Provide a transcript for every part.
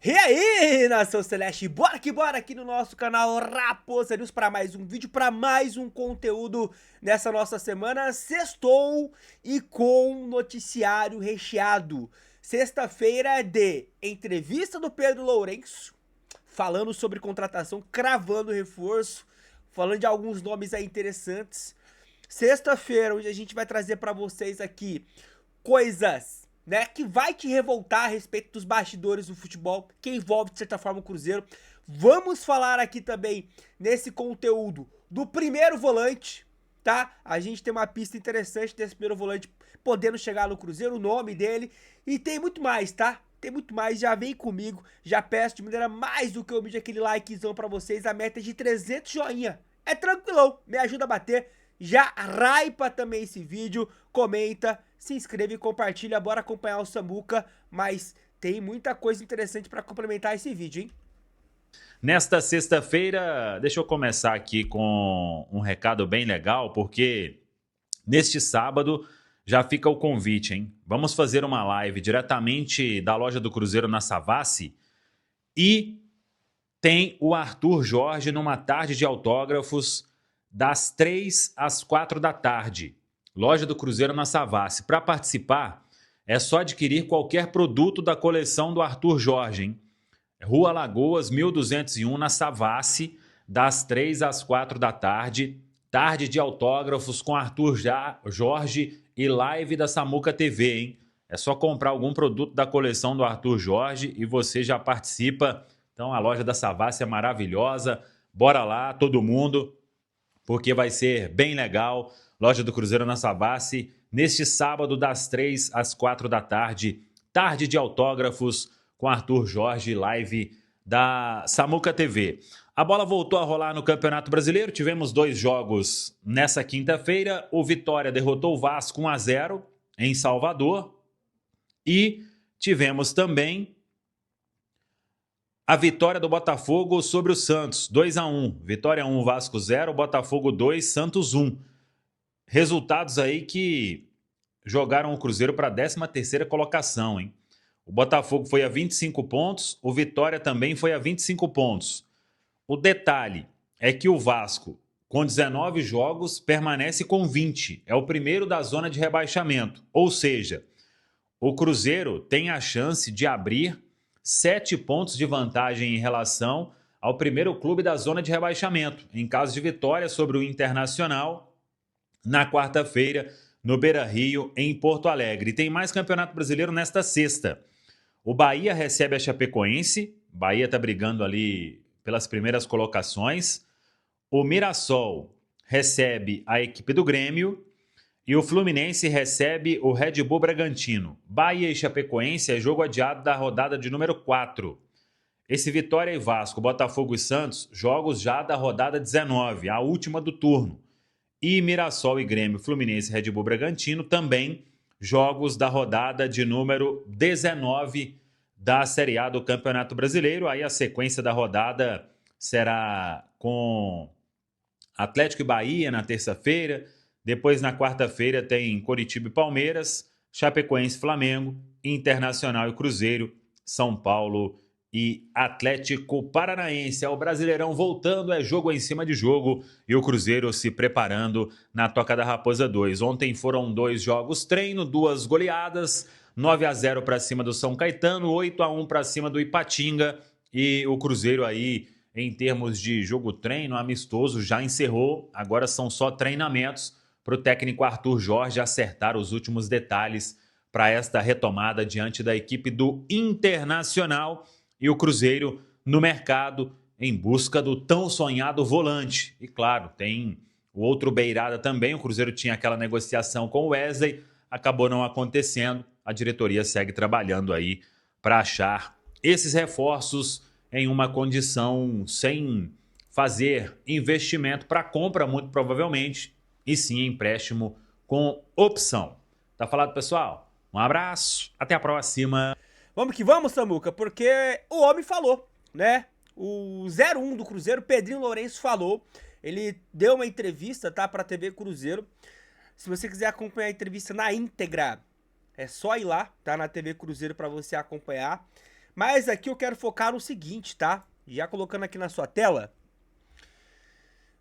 E aí, Nação Celeste, bora que bora aqui no nosso canal Raposa News para mais um vídeo, para mais um conteúdo nessa nossa semana. Sextou e com noticiário recheado. Sexta-feira de entrevista do Pedro Lourenço, falando sobre contratação, cravando reforço, falando de alguns nomes aí interessantes. Sexta-feira, onde a gente vai trazer para vocês aqui coisas, né, que vai te revoltar a respeito dos bastidores do futebol, que envolve de certa forma o Cruzeiro. Vamos falar aqui também nesse conteúdo do primeiro volante, tá? A gente tem uma pista interessante desse primeiro volante podendo chegar no Cruzeiro, o nome dele, e tem muito mais, tá? Tem muito mais, já vem comigo, já peço de maneira mais do que humilde aquele likezão pra vocês, a meta é de 300 joinha, é tranquilão, me ajuda a bater. Já hypa também esse vídeo, comenta, se inscreve e compartilha, bora acompanhar o Samuca, mas tem muita coisa interessante para complementar esse vídeo, hein? Nesta sexta-feira, deixa eu começar aqui com um recado bem legal, porque neste sábado já fica o convite, hein? Vamos fazer uma live diretamente da loja do Cruzeiro na Savassi e tem o Arthur Jorge numa tarde de autógrafos das 3 às 4 da tarde. Loja do Cruzeiro na Savassi. Para participar, é só adquirir qualquer produto da coleção do Arthur Jorge, hein? Rua Lagoas, 1201, na Savassi, das 3 às 4 da tarde. Tarde de autógrafos com Arthur Jorge e live da Samuca TV, hein? É só comprar algum produto da coleção do Arthur Jorge e você já participa. Então a loja da Savassi é maravilhosa. Bora lá, todo mundo, porque vai ser bem legal. Loja do Cruzeiro na Savassi, neste sábado das 3 às 4 da tarde. Tarde de autógrafos com Arthur Jorge, live da Samuca TV. A bola voltou a rolar no Campeonato Brasileiro. Tivemos 2 jogos nessa quinta-feira. O Vitória derrotou o Vasco 1-0 em Salvador. E tivemos também a vitória do Botafogo sobre o Santos, 2-1. Vitória 1, Vasco 0, Botafogo 2, Santos 1. Resultados aí que jogaram o Cruzeiro para a 13ª colocação, hein? O Botafogo foi a 25 pontos, o Vitória também foi a 25 pontos. O detalhe é que o Vasco, com 19 jogos, permanece com 20. É o primeiro da zona de rebaixamento. Ou seja, o Cruzeiro tem a chance de abrir 7 pontos de vantagem em relação ao primeiro clube da zona de rebaixamento, em caso de vitória sobre o Internacional, na quarta-feira, no Beira-Rio, em Porto Alegre. E tem mais Campeonato Brasileiro nesta sexta. O Bahia recebe a Chapecoense, Bahia está brigando ali pelas primeiras colocações. O Mirassol recebe a equipe do Grêmio e o Fluminense recebe o Red Bull Bragantino. Bahia e Chapecoense é jogo adiado da rodada de número 4. Esse Vitória e Vasco, Botafogo e Santos, jogos já da rodada 19, a última do turno. E Mirassol e Grêmio, Fluminense e Red Bull Bragantino também jogos da rodada de número 19 da Série A do Campeonato Brasileiro. Aí a sequência da rodada será com Atlético e Bahia na terça-feira. Depois, na quarta-feira, tem Coritiba e Palmeiras, Chapecoense e Flamengo, Internacional e Cruzeiro, São Paulo e Atlético Paranaense. É o Brasileirão voltando, é jogo em cima de jogo e o Cruzeiro se preparando na Toca da Raposa 2. Ontem foram 2 jogos treino, 2 goleadas, 9-0 para cima do São Caetano, 8-1 para cima do Ipatinga, e o Cruzeiro aí, em termos de jogo treino, amistoso, já encerrou. Agora são só treinamentos para o técnico Arthur Jorge acertar os últimos detalhes para esta retomada diante da equipe do Internacional. E o Cruzeiro no mercado em busca do tão sonhado volante. E claro, tem o outro beirada também. O Cruzeiro tinha aquela negociação com o Wesley, acabou não acontecendo. A diretoria segue trabalhando aí para achar esses reforços em uma condição sem fazer investimento para compra, muito provavelmente, e sim empréstimo com opção. Tá falado, pessoal? Um abraço, até a próxima. Vamos que vamos, Samuca, porque o homem falou, né? O 01 do Cruzeiro, Pedrinho Lourenço, falou. Ele deu uma entrevista, tá, pra TV Cruzeiro. Se você quiser acompanhar a entrevista na íntegra, é só ir lá, tá, na TV Cruzeiro pra você acompanhar. Mas aqui eu quero focar no seguinte, tá? Já colocando aqui na sua tela.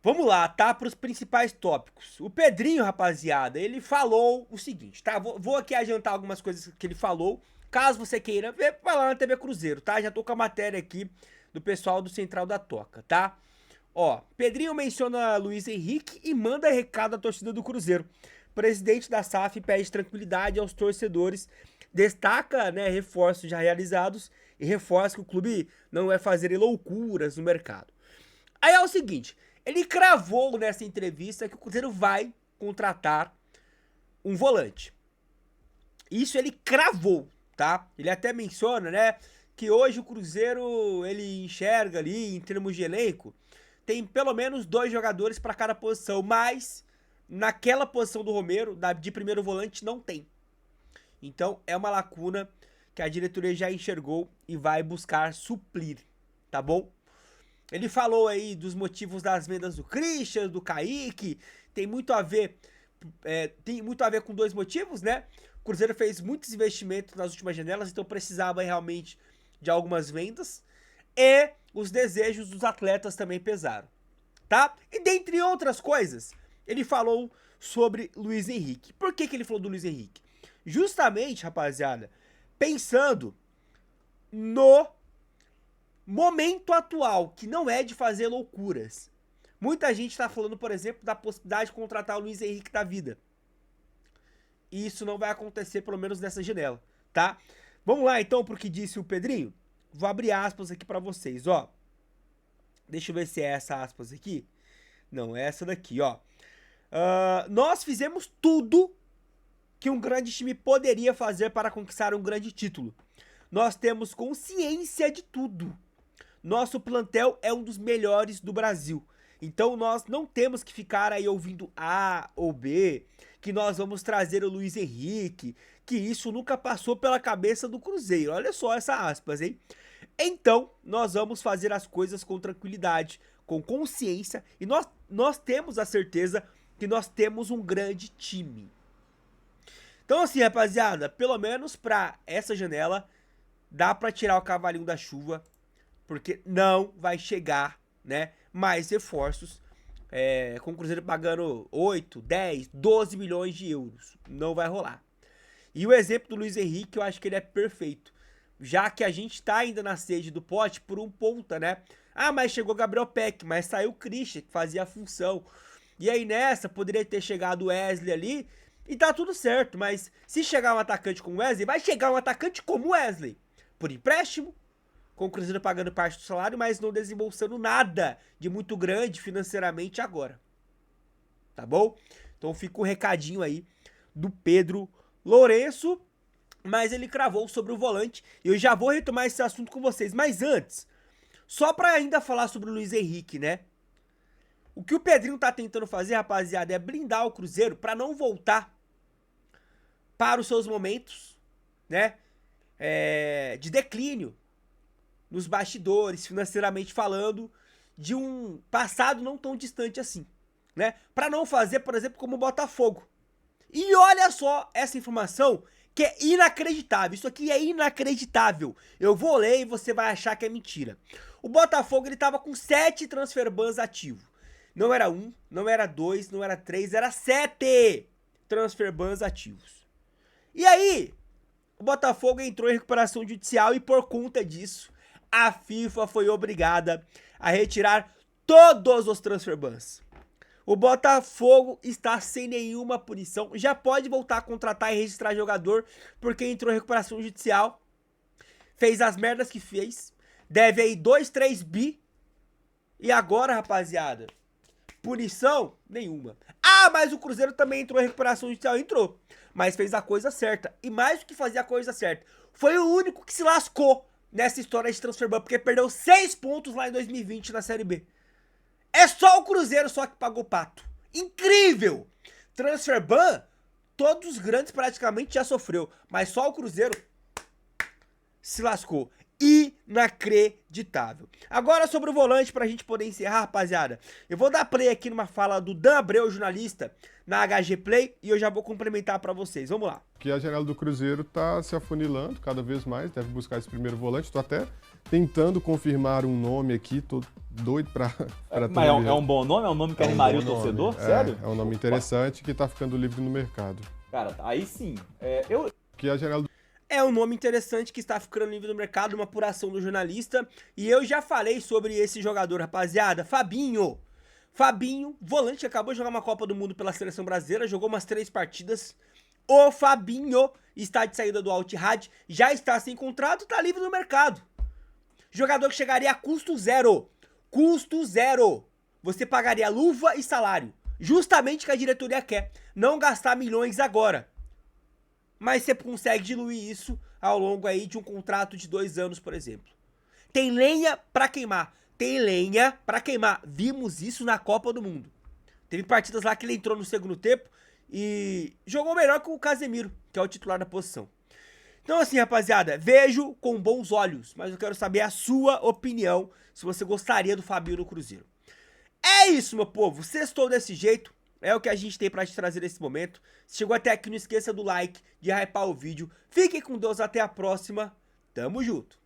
Vamos lá, tá? Para os principais tópicos. O Pedrinho, rapaziada, ele falou o seguinte, tá? Vou aqui adiantar algumas coisas que ele falou. Caso você queira ver, vai lá na TV Cruzeiro, tá? Já tô com a matéria aqui do pessoal do Central da Toca, tá? Ó, Pedrinho menciona Luiz Henrique e manda recado à torcida do Cruzeiro. Presidente da SAF pede tranquilidade aos torcedores, destaca, né, reforços já realizados e reforça que o clube não vai fazer loucuras no mercado. Aí é o seguinte, ele cravou nessa entrevista que o Cruzeiro vai contratar um volante. Isso ele cravou, tá? Ele até menciona, né, que hoje o Cruzeiro, ele enxerga ali, em termos de elenco, tem pelo menos 2 jogadores para cada posição, mas naquela posição do Romero, de primeiro volante, não tem. Então é uma lacuna que a diretoria já enxergou e vai buscar suprir, tá bom? Ele falou aí dos motivos das vendas do Christian, do Kaique, tem muito a ver com 2 motivos, né? O Cruzeiro fez muitos investimentos nas últimas janelas, então precisava realmente de algumas vendas. E os desejos dos atletas também pesaram, tá? E dentre outras coisas, ele falou sobre Luiz Henrique. Por que ele falou do Luiz Henrique? Justamente, rapaziada, pensando no momento atual, que não é de fazer loucuras. Muita gente tá falando, por exemplo, da possibilidade de contratar o Luiz Henrique da vida. E isso não vai acontecer, pelo menos nessa janela, tá? Vamos lá, então, pro que disse o Pedrinho? Vou abrir aspas aqui pra vocês, ó. Deixa eu ver se é essa aspas aqui. Não, é essa daqui, ó. Nós fizemos tudo que um grande time poderia fazer para conquistar um grande título. Nós temos consciência de tudo. Nosso plantel é um dos melhores do Brasil. Então nós não temos que ficar aí ouvindo A ou B, que nós vamos trazer o Luiz Henrique, que isso nunca passou pela cabeça do Cruzeiro. Olha só essa aspas, hein? Então nós vamos fazer as coisas com tranquilidade, com consciência, e nós temos a certeza que nós temos um grande time. Então assim, rapaziada, pelo menos pra essa janela, dá pra tirar o cavalinho da chuva, porque não vai chegar, né, mais reforços, com o Cruzeiro pagando 8, 10, 12 milhões de euros. Não vai rolar. E o exemplo do Luiz Henrique, eu acho que ele é perfeito. Já que a gente tá ainda na sede do pote por um ponta, né? Ah, mas chegou Gabriel Peck, mas saiu o Christian, que fazia a função. E aí nessa, poderia ter chegado o Wesley ali, e tá tudo certo. Mas se chegar um atacante como o Wesley, vai chegar um atacante como o Wesley. Por empréstimo, com o Cruzeiro pagando parte do salário, mas não desembolsando nada de muito grande financeiramente agora. Tá bom? Então fica o recadinho aí do Pedro Lourenço, mas ele cravou sobre o volante. E eu já vou retomar esse assunto com vocês. Mas antes, só pra ainda falar sobre o Luiz Henrique, né? O que o Pedrinho tá tentando fazer, rapaziada, é blindar o Cruzeiro pra não voltar para os seus momentos, né? De declínio nos bastidores, financeiramente falando, de um passado não tão distante assim, né? Pra não fazer, por exemplo, como o Botafogo. E olha só essa informação que é inacreditável. Isso aqui é inacreditável. Eu vou ler e você vai achar que é mentira. O Botafogo, ele tava com 7 transfer bans ativos. Não era 1, não era 2, não era 3, era 7 transfer bans ativos. E aí, o Botafogo entrou em recuperação judicial e por conta disso, a FIFA foi obrigada a retirar todos os transfer bans. O Botafogo está sem nenhuma punição, já pode voltar a contratar e registrar jogador, porque entrou em recuperação judicial, fez as merdas que fez, deve aí 2, 3 bi, e agora, rapaziada, punição nenhuma. Ah, mas o Cruzeiro também entrou em recuperação judicial, entrou, mas fez a coisa certa, e mais do que fazer a coisa certa, foi o único que se lascou nessa história de transfer ban, porque perdeu 6 pontos lá em 2020 na Série B. É só o Cruzeiro só que pagou pato. Incrível! Transfer ban, todos os grandes praticamente já sofreu, mas só o Cruzeiro se lascou. inacreditável. Agora sobre o volante, pra gente poder encerrar, rapaziada, eu vou dar play aqui numa fala do Dan Abreu, jornalista, na HG Play, e eu já vou complementar pra vocês. Vamos lá. Que a janela do Cruzeiro tá se afunilando cada vez mais, deve buscar esse primeiro volante. Tô até tentando confirmar um nome aqui, tô doido pra Mas é um bom nome? É um nome que animaria o torcedor? Sério? É um nome interessante que tá ficando livre no mercado. Cara, aí sim. Que a janela do É um nome interessante que está ficando livre no mercado, uma apuração do jornalista. E eu já falei sobre esse jogador, rapaziada. Fabinho. Fabinho, volante, que acabou de jogar uma Copa do Mundo pela seleção brasileira, jogou umas 3 partidas. O Fabinho está de saída do Al Ittihad, já está sem contrato, está livre no mercado. Jogador que chegaria a custo zero. Custo zero. Você pagaria luva e salário. Justamente o que a diretoria quer. Não gastar milhões agora. Mas você consegue diluir isso ao longo aí de um contrato de 2 anos, por exemplo. Tem lenha pra queimar. Tem lenha pra queimar. Vimos isso na Copa do Mundo. Teve partidas lá que ele entrou no segundo tempo e jogou melhor que o Casemiro, que é o titular da posição. Então assim, rapaziada, vejo com bons olhos, mas eu quero saber a sua opinião, se você gostaria do Fabinho no Cruzeiro. É isso, meu povo. Sextou desse jeito. É o que a gente tem pra te trazer nesse momento. Se chegou até aqui, não esqueça do like, de hypar o vídeo. Fiquem com Deus, até a próxima. Tamo junto.